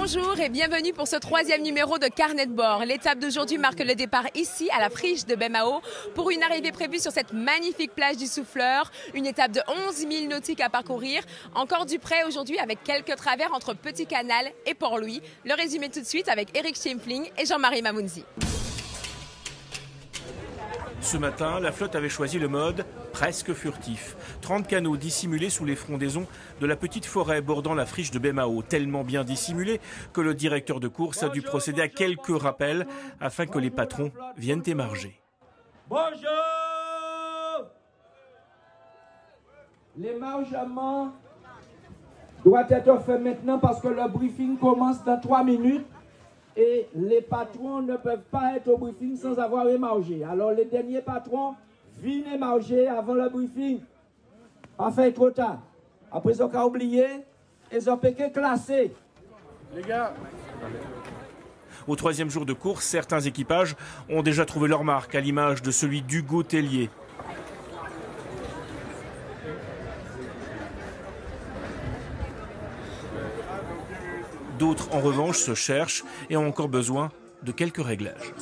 Bonjour et bienvenue pour ce troisième numéro de Carnet de bord. L'étape d'aujourd'hui marque le départ ici, à la friche de Baie-Mahault, pour une arrivée prévue sur cette magnifique plage du Souffleur. Une étape de 11 milles nautiques à parcourir. Encore du près aujourd'hui avec quelques travers entre Petit Canal et Port-Louis. Le résumé tout de suite avec Eric Schimpfling et Jean-Marie Mamounzi. Ce matin, la flotte avait choisi le mode presque furtif. 30 canots dissimulés sous les frondaisons de la petite forêt bordant la friche de Baie-Mahault. Tellement bien dissimulés que le directeur de course a dû procéder à quelques rappels afin que les patrons viennent émarger. Bonjour! L'émargement doit être fait maintenant parce que le briefing commence dans 3 minutes. Et les patrons ne peuvent pas être au briefing sans avoir émargé. Alors les derniers patrons viennent émarger avant le briefing. Pas fait trop tard. Après ils ont oublié, ils ont péqué classé. Les gars. Au troisième jour de course, certains équipages ont déjà trouvé leur marque, à l'image de celui d'Hugo Tellier. D'autres, en revanche, se cherchent et ont encore besoin de quelques réglages.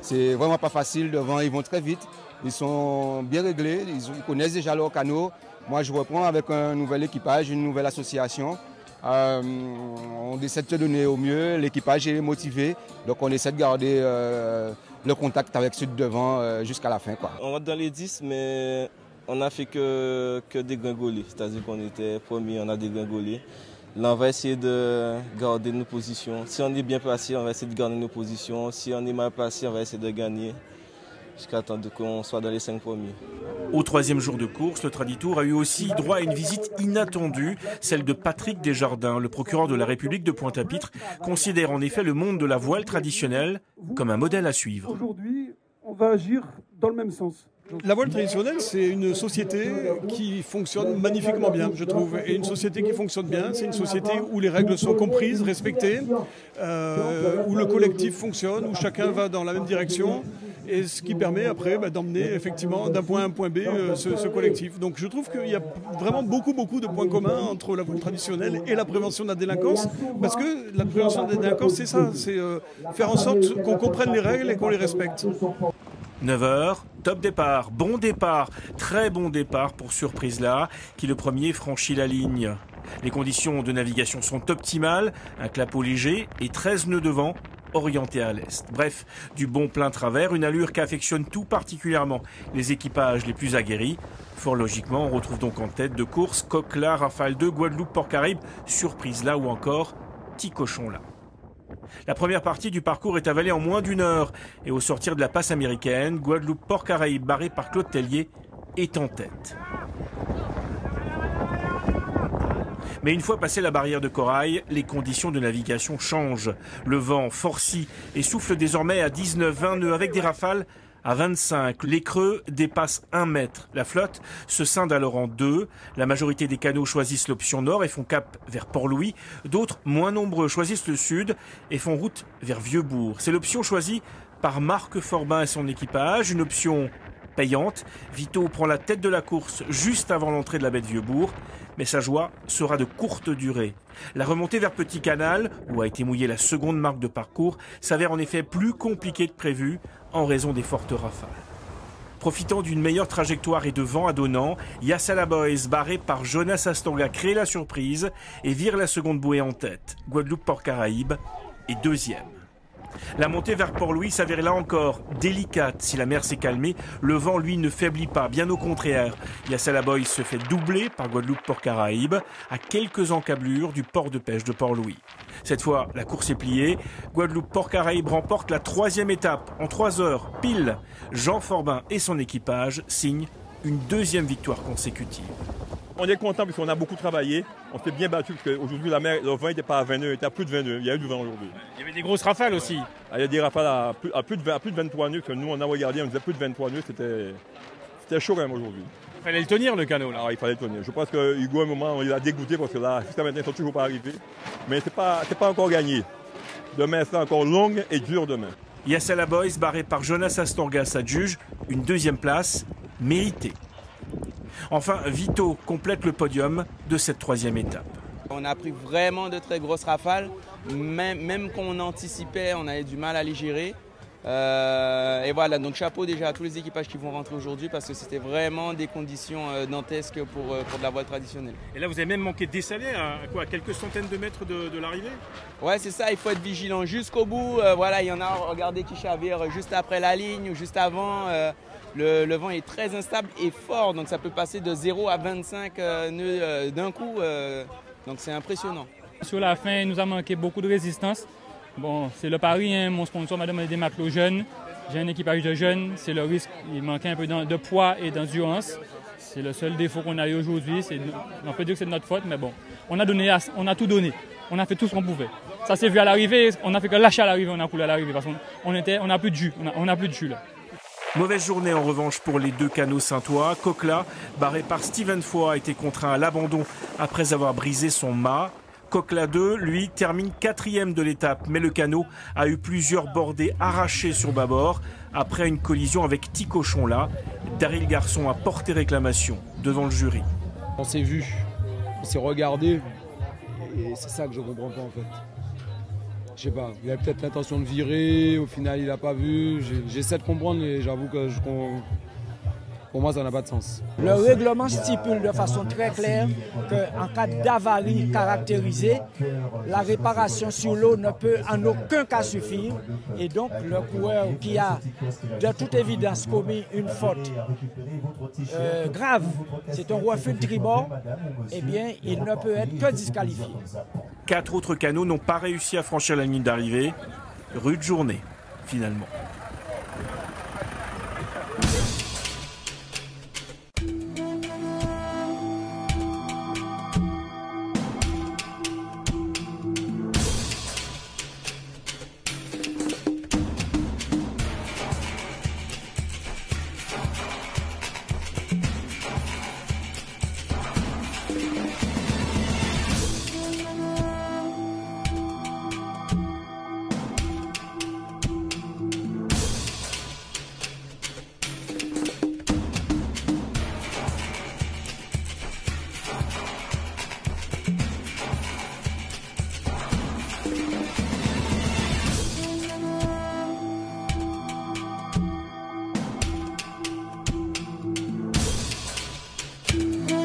C'est vraiment pas facile devant, ils vont très vite, ils sont bien réglés, ils connaissent déjà leur canot. Moi, je reprends avec un nouvel équipage, une nouvelle association. On essaie de se donner au mieux, l'équipage est motivé, donc on essaie de garder le contact avec ceux de devant jusqu'à la fin, quoi. On rentre dans les 10, mais on n'a fait que dégringoler, c'est-à-dire qu'on était premier, on a dégringolé. Là, on va essayer de garder nos positions. Si on est bien placé, on va essayer de garder nos positions. Si on est mal placé, on va essayer de gagner jusqu'à temps qu'on soit dans les 5 premiers. Au troisième jour de course, le Traditour a eu aussi droit à une visite inattendue, celle de Patrick Desjardins. Le procureur de la République de Pointe-à-Pitre considère en effet le monde de la voile traditionnelle comme un modèle à suivre. Aujourd'hui, on va agir dans le même sens. La voile traditionnelle, c'est une société qui fonctionne magnifiquement bien, je trouve. Et une société qui fonctionne bien, c'est une société où les règles sont comprises, respectées, où le collectif fonctionne, où chacun va dans la même direction, et ce qui permet après d'emmener effectivement d'un point A à un point B ce collectif. Donc je trouve qu'il y a vraiment beaucoup de points communs entre la voile traditionnelle et la prévention de la délinquance, parce que la prévention de la délinquance, c'est ça, c'est faire en sorte qu'on comprenne les règles et qu'on les respecte. 9h, top départ, bon départ, très bon départ pour Surprise là, qui le premier franchit la ligne. Les conditions de navigation sont optimales, un clapot léger et 13 nœuds de vent orientés à l'est. Bref, du bon plein travers, une allure qu'affectionnent tout particulièrement les équipages les plus aguerris. Fort logiquement, on retrouve donc en tête de course Coquelin, Rafale 2, Guadeloupe, Port-Caraïbe, Surprise là ou encore Petit Cochon là. La première partie du parcours est avalée en moins d'1 heure et au sortir de la passe américaine, Guadeloupe-Port-Caraïbe, barré par Claude Tellier, est en tête. Mais une fois passée la barrière de corail, les conditions de navigation changent. Le vent forcit et souffle désormais à 19-20 nœuds avec des rafales à 25. Les creux dépassent 1 mètre. La flotte se scinde alors en deux. La majorité des canots choisissent l'option nord et font cap vers Port-Louis. D'autres, moins nombreux, choisissent le sud et font route vers Vieux-Bourg. C'est l'option choisie par Marc Forbin et son équipage, une option payante. Vito prend la tête de la course juste avant l'entrée de la baie de Vieux-Bourg. Mais sa joie sera de courte durée. La remontée vers Petit Canal, où a été mouillée la seconde marque de parcours, s'avère en effet plus compliquée que prévu en raison des fortes rafales. Profitant d'une meilleure trajectoire et de vent à donnant, Yassala Boys, barré par Jonas Astorga, crée la surprise et vire la seconde bouée en tête. Guadeloupe-Port-Caraïbe est deuxième. La montée vers Port-Louis s'avère là encore délicate. Si la mer s'est calmée, le vent, lui, ne faiblit pas. Bien au contraire. Yassala Boys se fait doubler par Guadeloupe-Port-Caraïbe à quelques encablures du port de pêche de Port-Louis. Cette fois, la course est pliée. Guadeloupe-Port-Caraïbe remporte la 3e étape en 3 heures pile. Jean Forbin et son équipage signent une 2e victoire consécutive. On est content parce qu'on a beaucoup travaillé. On s'est bien battu parce qu'aujourd'hui, le vent n'était pas à 20 nœuds, il était à plus de 20 nœuds. Il y a eu du vent aujourd'hui. Il y avait des grosses rafales aussi. Il y a des rafales à plus de 23 nœuds que nous, on a regardé, on disait plus de 23 nœuds. C'était chaud quand même aujourd'hui. Il fallait le tenir, le canot, là. Alors, il fallait le tenir. Je pense que Hugo, à un moment, on les a dégoûtés parce que là, jusqu'à maintenant, ils ne sont toujours pas arrivés. Mais c'est pas encore gagné. Demain sera encore longue et dure demain. Yassala Boys, barré par Jonas Astorga, s'adjuge une 2e place méritée. Enfin, Vito complète le podium de cette 3e étape. On a pris vraiment de très grosses rafales, même quand on anticipait, on avait du mal à les gérer. Et voilà, donc chapeau déjà à tous les équipages qui vont rentrer aujourd'hui parce que c'était vraiment des conditions dantesques pour de la voile traditionnelle. Et là, vous avez même manqué de dessaler à quelques centaines de mètres de l'arrivée? Ouais, c'est ça, il faut être vigilant jusqu'au bout. Voilà, il y en a, regardez, qui chavirent juste après la ligne ou juste avant. Le vent est très instable et fort, donc ça peut passer de 0 à 25 nœuds d'un coup. Donc c'est impressionnant. Sur la fin, il nous a manqué beaucoup de résistance. Bon, c'est le pari, hein. Mon sponsor m'a demandé des matelots jeunes. J'ai un équipage de jeunes, c'est le risque. Il manquait un peu de poids et d'endurance. C'est le seul défaut qu'on a eu aujourd'hui. On peut dire que c'est de notre faute, mais bon, on a tout donné. On a fait tout ce qu'on pouvait. Ça s'est vu à l'arrivée, on a fait que lâcher à l'arrivée, on a coulé à l'arrivée parce qu'on n'a plus de jus. On a plus de jus là. Mauvaise journée en revanche pour les 2 canots saintois. Coquelat, barré par Steven Foy, a été contraint à l'abandon après avoir brisé son mât. Coquelat 2, lui, termine 4e de l'étape, mais le canot a eu plusieurs bordées arrachées sur bâbord après une collision avec Ticochon-là. Daryl Garçon a porté réclamation devant le jury. On s'est vu, on s'est regardé, et c'est ça que je comprends pas en fait. Je sais pas, il avait peut-être l'intention de virer, au final il n'a pas vu. J'essaie de comprendre, mais j'avoue que pour moi, ça n'a pas de sens. Le règlement stipule de façon très claire qu'en cas d'avarie caractérisée, la réparation sur l'eau ne peut en aucun cas suffire. Et donc, le coureur qui a de toute évidence commis une faute grave, c'est un refus de tribord, eh bien, il ne peut être que disqualifié. 4 autres canots n'ont pas réussi à franchir la ligne d'arrivée. Rude journée, finalement.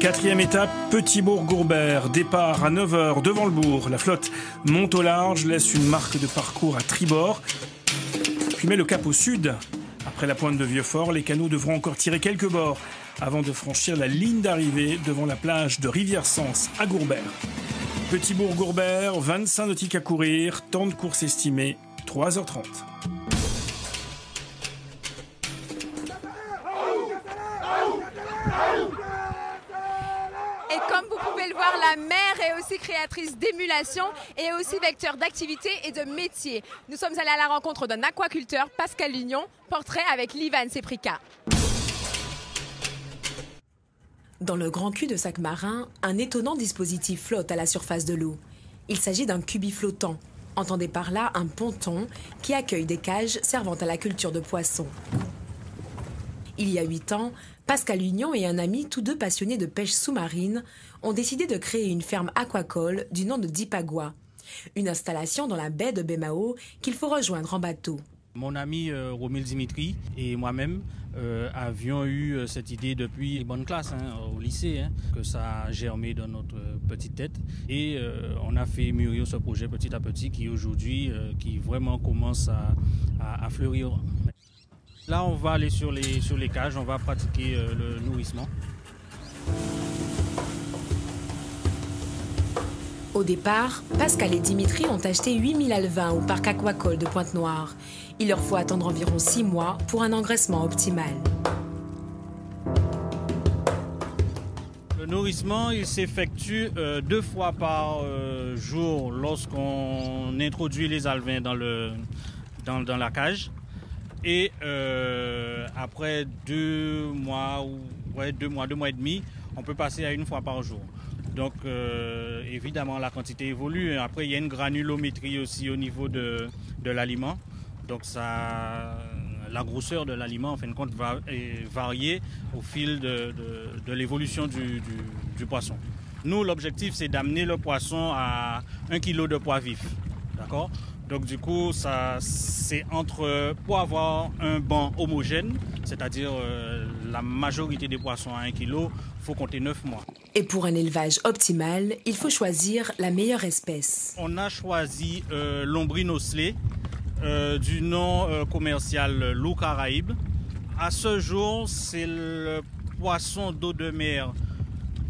Quatrième étape, Petit-Bourg-Gourbert. Départ à 9h devant le bourg. La flotte monte au large, laisse une marque de parcours à tribord, puis met le cap au sud. Après la pointe de Vieux-Fort, les canots devront encore tirer quelques bords avant de franchir la ligne d'arrivée devant la plage de Rivière-Sens à Gourbert. Petit-Bourg-Gourbert, 25 nautiques à courir, temps de course estimé 3h30. La mer est aussi créatrice d'émulation et aussi vecteur d'activité et de métier. Nous sommes allés à la rencontre d'un aquaculteur, Pascal Lignon, portrait avec Livan Seprika. Dans le grand cul de sac marin, un étonnant dispositif flotte à la surface de l'eau. Il s'agit d'un cubi flottant. Entendez par là un ponton qui accueille des cages servant à la culture de poissons. Il y a 8 ans, Pascal Lignon et un ami, tous deux passionnés de pêche sous-marine, ont décidé de créer une ferme aquacole du nom de Dipagua. Une installation dans la baie de Bemao qu'il faut rejoindre en bateau. Mon ami Romil Dimitri et moi-même avions eu cette idée depuis les bonnes classes au lycée, que ça a germé dans notre petite tête. Et on a fait mûrir ce projet petit à petit qui aujourd'hui qui vraiment commence à fleurir. Là, on va aller sur les cages, on va pratiquer le nourrissement. Au départ, Pascal et Dimitri ont acheté 8000 alevins au parc aquacole de Pointe-Noire. Il leur faut attendre environ 6 mois pour un engraissement optimal. Le nourrissement, il s'effectue 2 fois par jour lorsqu'on introduit les alevins dans la cage. Et après 2 mois, 2 mois et demi, on peut passer à 1 fois par jour. Donc évidemment la quantité évolue. Après il y a une granulométrie aussi au niveau de l'aliment. Donc la grosseur de l'aliment en fin de compte va varier au fil de l'évolution du poisson. Nous, l'objectif, c'est d'amener le poisson à 1 kg de poids vif. D'accord? Donc du coup, pour avoir un banc homogène, c'est-à-dire la majorité des poissons à 1 kg, il faut compter 9 mois. Et pour un élevage optimal, il faut choisir la meilleure espèce. On a choisi l'ombrine osselée du nom commercial loup Caraïbe. À ce jour, c'est le poisson d'eau de mer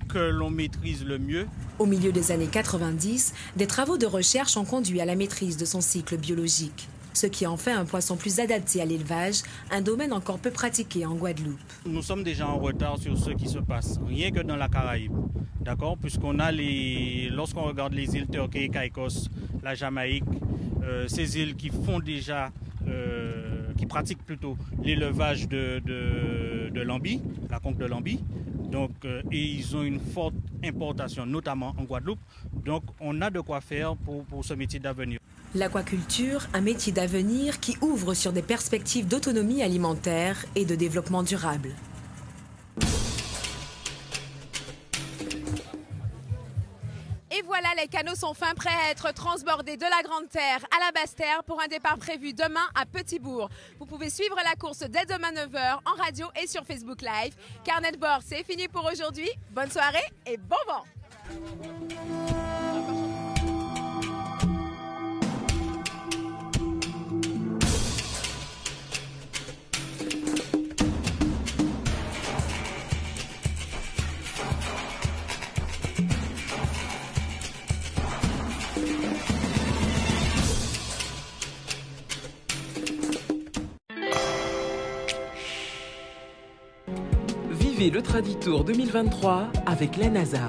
que l'on maîtrise le mieux. Au milieu des années 90, des travaux de recherche ont conduit à la maîtrise de son cycle biologique, ce qui en fait un poisson plus adapté à l'élevage, un domaine encore peu pratiqué en Guadeloupe. Nous sommes déjà en retard sur ce qui se passe, rien que dans la Caraïbe, d'accord, puisqu'on a lorsqu'on regarde les îles Turquie, Caïcos, la Jamaïque, ces îles qui font déjà, qui pratiquent plutôt l'élevage de l'ambi, la conque de l'ambi. Donc, et ils ont une forte importation, notamment en Guadeloupe. Donc, on a de quoi faire pour ce métier d'avenir. L'aquaculture, un métier d'avenir qui ouvre sur des perspectives d'autonomie alimentaire et de développement durable. Et voilà, les canaux sont fin prêts à être transbordés de la Grande Terre à la Basse Terre pour un départ prévu demain à Petit-Bourg. Vous pouvez suivre la course dès demain 9h en radio et sur Facebook Live. Carnet de bord, c'est fini pour aujourd'hui. Bonne soirée et bon vent! Vivez le Traditour 2023 avec la NASA.